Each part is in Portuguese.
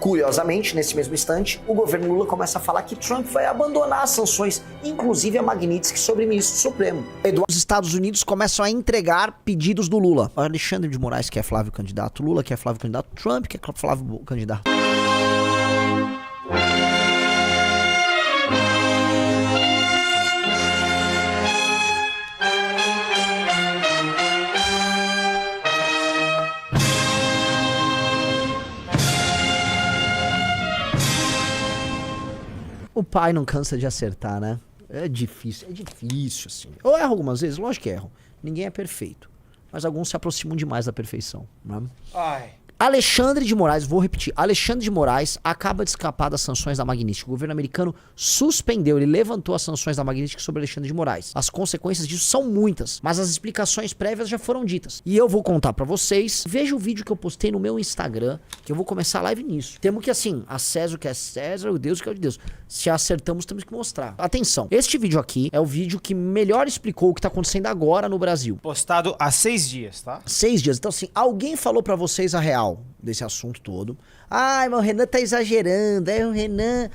Curiosamente, nesse mesmo instante, o governo Lula começa a falar que Trump vai abandonar as sanções, inclusive a Magnitsky sobre o ministro supremo. Os Estados Unidos começam a entregar pedidos do Lula. Alexandre de Moraes quer Flávio candidato, Lula quer Flávio candidato, Trump quer Flávio candidato. O pai não cansa de acertar, né? É difícil assim. Eu erro algumas vezes, lógico que erro. Ninguém é perfeito. Mas alguns se aproximam demais da perfeição, né? Alexandre de Moraes, vou repetir, Alexandre de Moraes acaba de escapar das sanções da Magnitsky. O governo americano suspendeu, ele levantou as sanções da Magnitsky sobre Alexandre de Moraes. As consequências disso são muitas, mas as explicações prévias já foram ditas. E eu vou contar pra vocês. Veja o vídeo que eu postei no meu Instagram, que eu vou começar a live nisso. Temos que, assim, a César o que é César, o Deus o que é de Deus. Se acertamos, temos que mostrar. Atenção, este vídeo aqui é o vídeo que melhor explicou o que tá acontecendo agora no Brasil. Postado há 6 dias, tá? 6 dias. Então, assim, alguém falou pra vocês a real desse assunto todo. Ai, mas o Renan tá exagerando. O Renan...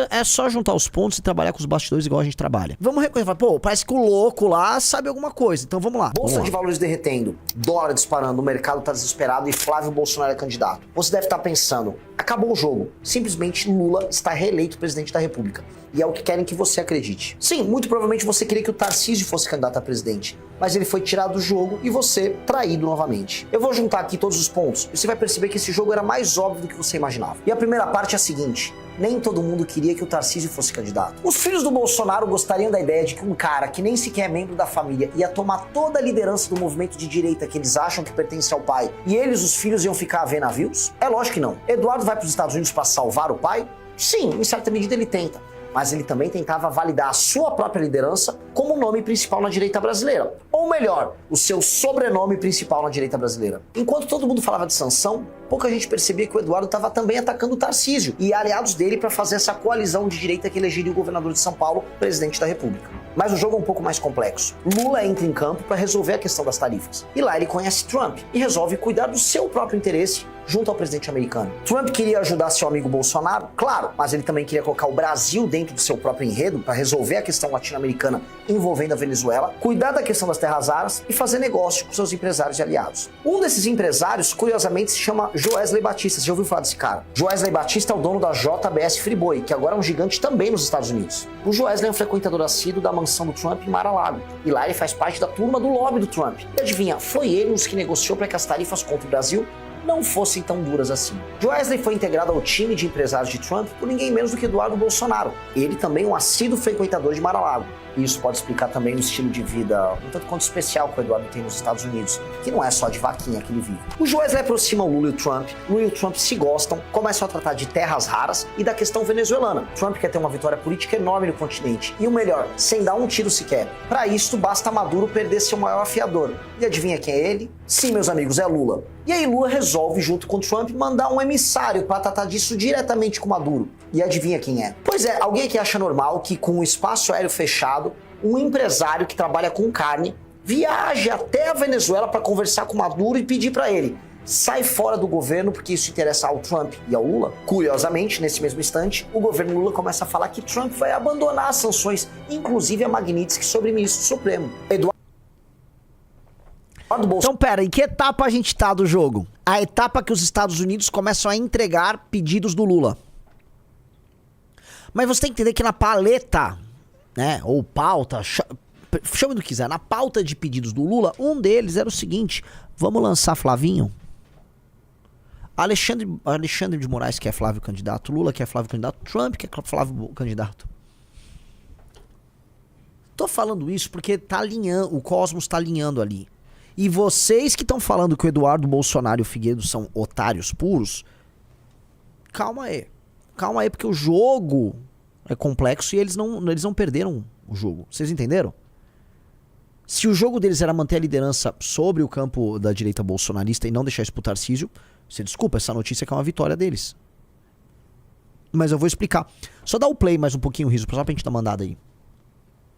É só juntar os pontos e trabalhar com os bastidores igual a gente trabalha. Vamos reconhecer. Pô, parece que o louco lá sabe alguma coisa. Então vamos lá. Bolsa de valores derretendo, dólar disparando, o mercado tá desesperado e Flávio Bolsonaro é candidato. Você deve estar pensando, acabou o jogo. Simplesmente Lula está reeleito presidente da República. E é o que querem que você acredite. Sim, muito provavelmente você queria que o Tarcísio fosse candidato a presidente. Mas ele foi tirado do jogo e você traído novamente. Eu vou juntar aqui todos os pontos e você vai perceber que esse jogo era mais óbvio do que você imaginava. E a primeira parte é a seguinte: nem todo mundo queria que o Tarcísio fosse candidato. Os filhos do Bolsonaro gostariam da ideia de que um cara que nem sequer é membro da família ia tomar toda a liderança do movimento de direita que eles acham que pertence ao pai e eles, os filhos, iam ficar a ver navios? É lógico que não. Eduardo vai para os Estados Unidos para salvar o pai? Sim, em certa medida ele tenta. Mas ele também tentava validar a sua própria liderança como nome principal na direita brasileira. Ou melhor, o seu sobrenome principal na direita brasileira. Enquanto todo mundo falava de sanção, pouca gente percebia que o Eduardo estava também atacando o Tarcísio e aliados dele para fazer essa coalizão de direita que elegeria o governador de São Paulo presidente da República. Mas o jogo é um pouco mais complexo. Lula entra em campo para resolver a questão das tarifas. E lá ele conhece Trump e resolve cuidar do seu próprio interesse junto ao presidente americano. Trump queria ajudar seu amigo Bolsonaro, claro, mas ele também queria colocar o Brasil dentro do seu próprio enredo para resolver a questão latino-americana envolvendo a Venezuela, cuidar da questão das terras raras e fazer negócio com seus empresários e aliados. Um desses empresários, curiosamente, se chama Joesley Batista. Você já ouviu falar desse cara? Joesley Batista é o dono da JBS Friboi, que agora é um gigante também nos Estados Unidos. O Joesley é um frequentador assíduo da mansão do Trump em Mar-a-Lago. E lá ele faz parte da turma do lobby do Trump. E adivinha, foi ele um dos que negociou para que as tarifas contra o Brasil não fossem tão duras assim. Joesley foi integrado ao time de empresários de Trump por ninguém menos do que Eduardo Bolsonaro. Ele também é um assíduo frequentador de Mar-a-Lago. E isso pode explicar também o estilo de vida um tanto quanto especial que o Eduardo tem nos Estados Unidos, que não é só de vaquinha que ele vive. O Joesley aproxima o Lula e o Trump. Lula e o Trump se gostam, começam a tratar de terras raras e da questão venezuelana. Trump quer ter uma vitória política enorme no continente. E o melhor, sem dar um tiro sequer. Para isso, basta Maduro perder seu maior afiador. E adivinha quem é ele? Sim, meus amigos, é Lula. E aí Lula resolve, junto com Trump, mandar um emissário para tratar disso diretamente com Maduro. E adivinha quem é? Pois é, alguém que acha normal que com um espaço aéreo fechado, um empresário que trabalha com carne viaje até a Venezuela para conversar com Maduro e pedir para ele: sai fora do governo porque isso interessa ao Trump e ao Lula. Curiosamente, nesse mesmo instante, o governo Lula começa a falar que Trump vai abandonar as sanções, inclusive a Magnitsky sobre o ministro supremo. Então pera, em que etapa a gente tá do jogo? A etapa que os Estados Unidos começam a entregar pedidos do Lula. Mas você tem que entender que na paleta, né, ou pauta, chame do que quiser, na pauta de pedidos do Lula, um deles era o seguinte: vamos lançar Flavinho? Alexandre de Moraes quer Flávio candidato, Lula quer Flávio candidato, Trump quer Flávio candidato. Tô falando isso porque tá alinhando, o cosmos tá alinhando ali. E vocês que estão falando que o Eduardo Bolsonaro e o Figueiredo são otários puros, calma aí. Calma aí, porque o jogo é complexo e eles não perderam o jogo. Vocês entenderam? Se o jogo deles era manter a liderança sobre o campo da direita bolsonarista e não deixar isso pro Tarcísio, você desculpa, essa notícia que é uma vitória deles. Mas eu vou explicar. Só dá o play mais um pouquinho, Riso, só pra gente dar mandada aí.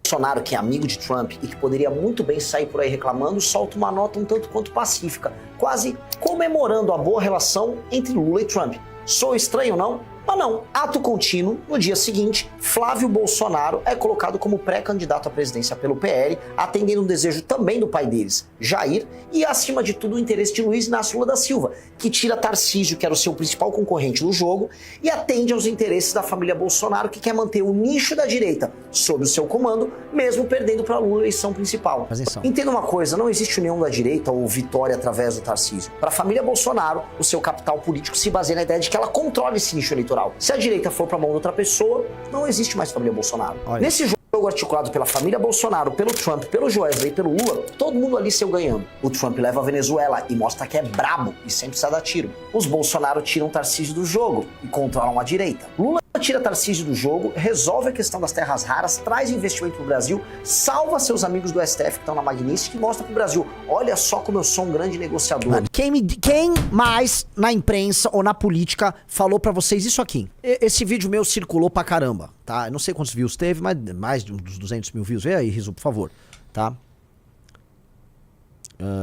Bolsonaro, que é amigo de Trump e que poderia muito bem sair por aí reclamando, solta uma nota um tanto quanto pacífica, quase comemorando a boa relação entre Lula e Trump. Sou estranho, não? Mas não, ato contínuo, no dia seguinte, Flávio Bolsonaro é colocado como pré-candidato à presidência pelo PL, atendendo um desejo também do pai deles, Jair, e acima de tudo o interesse de Luiz Inácio Lula da Silva, que tira Tarcísio, que era o seu principal concorrente no jogo, e atende aos interesses da família Bolsonaro, que quer manter o nicho da direita sob o seu comando, mesmo perdendo para Lula a eleição principal. Entenda uma coisa, não existe união da direita ou vitória através do Tarcísio. Para a família Bolsonaro, o seu capital político se baseia na ideia de que ela controla esse nicho eleitoral. Se a direita for para a mão de outra pessoa, não existe mais família Bolsonaro. Olha. Nesse jogo articulado pela família Bolsonaro, pelo Trump, pelo Joesley e pelo Lula, todo mundo ali saiu ganhando. O Trump leva a Venezuela e mostra que é brabo e sempre precisa dar tiro. Os Bolsonaro tiram Tarcísio do jogo e controlam a direita. Lula tira Tarcísio do jogo, resolve a questão das terras raras, traz investimento pro Brasil, salva seus amigos do STF que estão na Magnífica e mostra pro Brasil, olha só como eu sou um grande negociador. Mano, quem mais na imprensa ou na política falou pra vocês isso aqui? Esse vídeo meu circulou pra caramba, tá? Eu não sei quantos views teve, mas mais de uns 200 mil views. Vê aí, Rizu, por favor, tá?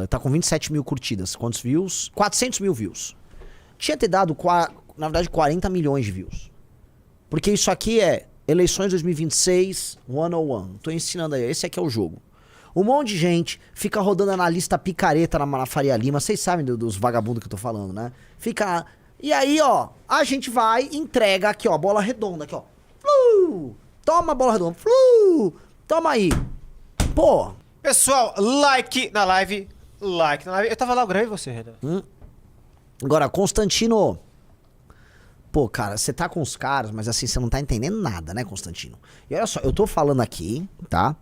Tá com 27 mil curtidas. Quantos views? 400 mil views. Tinha ter dado, na verdade, 40 milhões de views. Porque isso aqui é eleições 2026 101. Tô ensinando aí, esse aqui é o jogo. Um monte de gente fica rodando analista picareta na Faria Lima. Vocês sabem dos vagabundos que eu tô falando, né? Fica... E aí, ó, a gente vai e entrega aqui, ó, bola redonda aqui, ó. Toma a bola redonda. Toma aí. Pô. Pessoal, like na live. Like na live. Eu tava lá, eu gravei você, Renan. Agora, Constantino... Pô, cara, você tá com os caras, mas assim, você não tá entendendo nada, né, Constantino? E olha só, eu tô falando aqui, tá?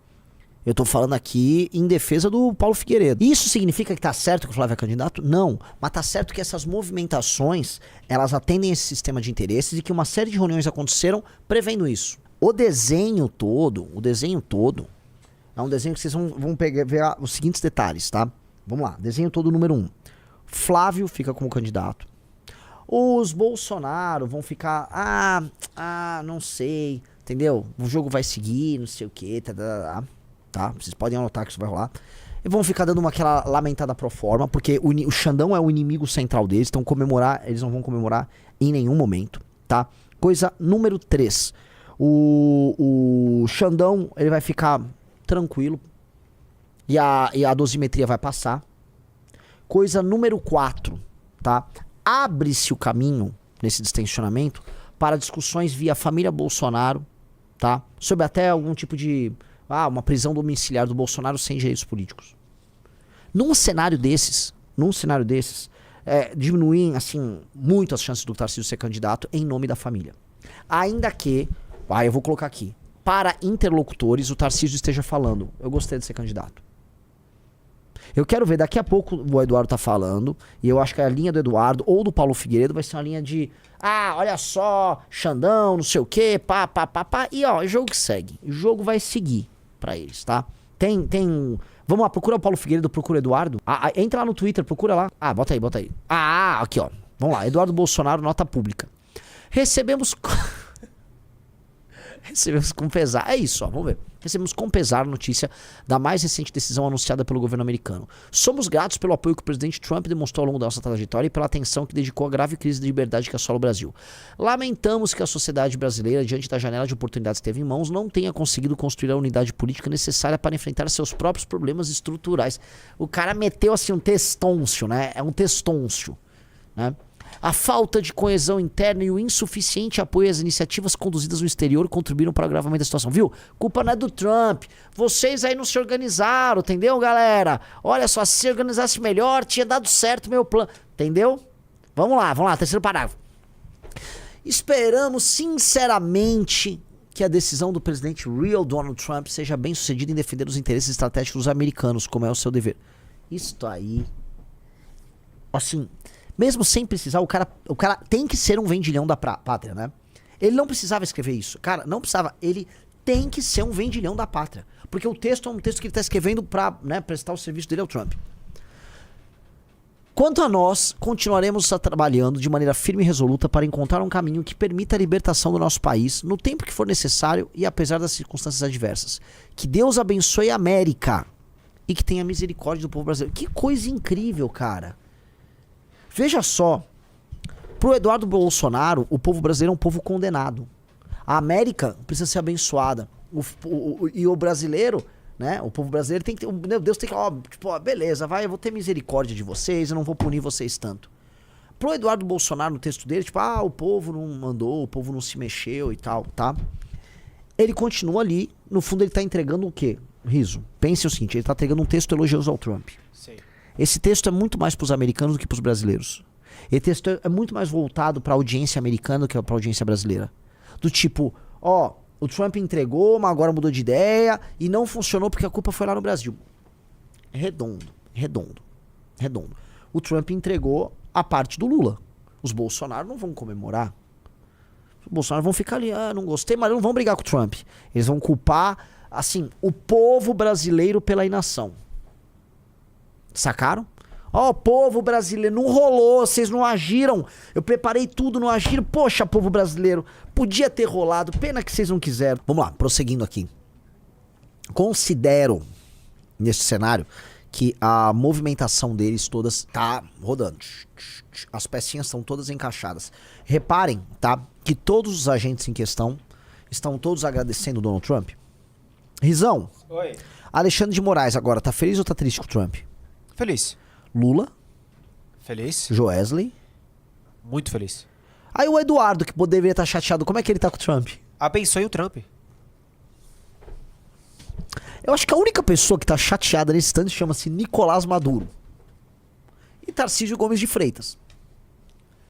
Eu tô falando aqui em defesa do Paulo Figueiredo. Isso significa que tá certo que o Flávio é candidato? Não. Mas tá certo que essas movimentações, elas atendem esse sistema de interesses e que uma série de reuniões aconteceram prevendo isso. O desenho todo é um desenho que vocês vão pegar, ver os seguintes detalhes, tá? Vamos lá, desenho todo número 1. Flávio fica como candidato. Os Bolsonaro vão ficar, não sei, entendeu? O jogo vai seguir, não sei o que, tá? Vocês podem anotar que isso vai rolar. E vão ficar dando aquela lamentada pro forma, porque o Xandão é o inimigo central deles, então eles não vão comemorar em nenhum momento, tá? Coisa número 3, o Xandão, ele vai ficar tranquilo e a dosimetria vai passar. Coisa número 4, tá? Abre-se o caminho, nesse distensionamento, para discussões via família Bolsonaro, tá? Sobre até algum tipo de... uma prisão domiciliar do Bolsonaro sem direitos políticos. Num cenário desses, diminuem, assim, muito as chances do Tarcísio ser candidato em nome da família. Ainda que, eu vou colocar aqui, para interlocutores, o Tarcísio esteja falando, eu gostei de ser candidato. Eu quero ver, daqui a pouco o Eduardo tá falando, e eu acho que a linha do Eduardo ou do Paulo Figueiredo vai ser uma linha de, olha só, Xandão, não sei o quê, e ó, o jogo que segue. O jogo vai seguir pra eles, tá? Vamos lá, procura o Paulo Figueiredo, procura o Eduardo. Entra lá no Twitter, procura lá. Bota aí. Aqui, ó. Vamos lá, Eduardo Bolsonaro, nota pública. Recebemos com pesar, é isso, ó, vamos ver. Recebemos com pesar a notícia da mais recente decisão anunciada pelo governo americano. Somos gratos pelo apoio que o presidente Trump demonstrou ao longo da nossa trajetória e pela atenção que dedicou à grave crise de liberdade que assola o Brasil. Lamentamos que a sociedade brasileira, diante da janela de oportunidades que teve em mãos, não tenha conseguido construir a unidade política necessária para enfrentar seus próprios problemas estruturais. O cara meteu assim um textôncio, né? É um textôncio, né? A falta de coesão interna e o insuficiente apoio às iniciativas conduzidas no exterior contribuíram para o agravamento da situação. Viu? Culpa não é do Trump. Vocês aí não se organizaram, entendeu, galera? Olha só, se organizasse melhor, tinha dado certo o meu plano. Entendeu? Vamos lá, terceiro parágrafo. Esperamos sinceramente que a decisão do presidente real Donald Trump seja bem sucedida em defender os interesses estratégicos dos americanos, como é o seu dever. Isso aí, assim... Mesmo sem precisar, o cara tem que ser um vendilhão da pátria, né? Ele não precisava escrever isso. Cara, não precisava. Ele tem que ser um vendilhão da pátria. Porque o texto é um texto que ele está escrevendo para, né, prestar o serviço dele ao Trump. Quanto a nós, continuaremos trabalhando de maneira firme e resoluta para encontrar um caminho que permita a libertação do nosso país no tempo que for necessário e apesar das circunstâncias adversas. Que Deus abençoe a América e que tenha misericórdia do povo brasileiro. Que coisa incrível, cara. Veja só, Pro Eduardo Bolsonaro, o povo brasileiro é um povo condenado. A América precisa ser abençoada. E o brasileiro, né? O povo brasileiro tem que ter. Meu Deus, tem que. Ó, tipo, ó, beleza, vai, eu vou ter misericórdia de vocês, eu não vou punir vocês tanto. Pro Eduardo Bolsonaro, no texto dele, tipo, o povo não mandou, o povo não se mexeu e tal, tá? Ele continua ali, no fundo ele tá entregando o quê? Riso. Pense o seguinte, ele tá entregando um texto elogioso ao Trump. Sim. Esse texto é muito mais pros americanos do que pros brasileiros. Esse texto é muito mais voltado pra audiência americana do que pra audiência brasileira. Do tipo, ó, o Trump entregou, mas agora mudou de ideia e não funcionou porque a culpa foi lá no Brasil. Redondo. O Trump entregou a parte do Lula. Os Bolsonaro não vão comemorar. Os Bolsonaro vão ficar ali, não gostei, mas não vão brigar com o Trump. Eles vão culpar, assim, o povo brasileiro pela inação. Sacaram? Ó, povo brasileiro, não rolou, vocês não agiram. Eu preparei tudo, não agiram. Poxa, povo brasileiro, podia ter rolado, pena que vocês não quiseram. Vamos lá, prosseguindo aqui. Considero, nesse cenário, que a movimentação deles todas tá rodando. As pecinhas estão todas encaixadas. Reparem, tá, que todos os agentes em questão estão todos agradecendo o Donald Trump. Rizão, Oi. Alexandre de Moraes agora, tá feliz ou tá triste com o Trump? Feliz. Lula, Feliz. Joesley. Muito feliz. Aí o Eduardo, que deveria estar chateado, como é que ele tá com o Trump? Abençoe o Trump. Eu acho que a única pessoa que tá chateada nesse instante chama-se Nicolás Maduro. E Tarcísio Gomes de Freitas.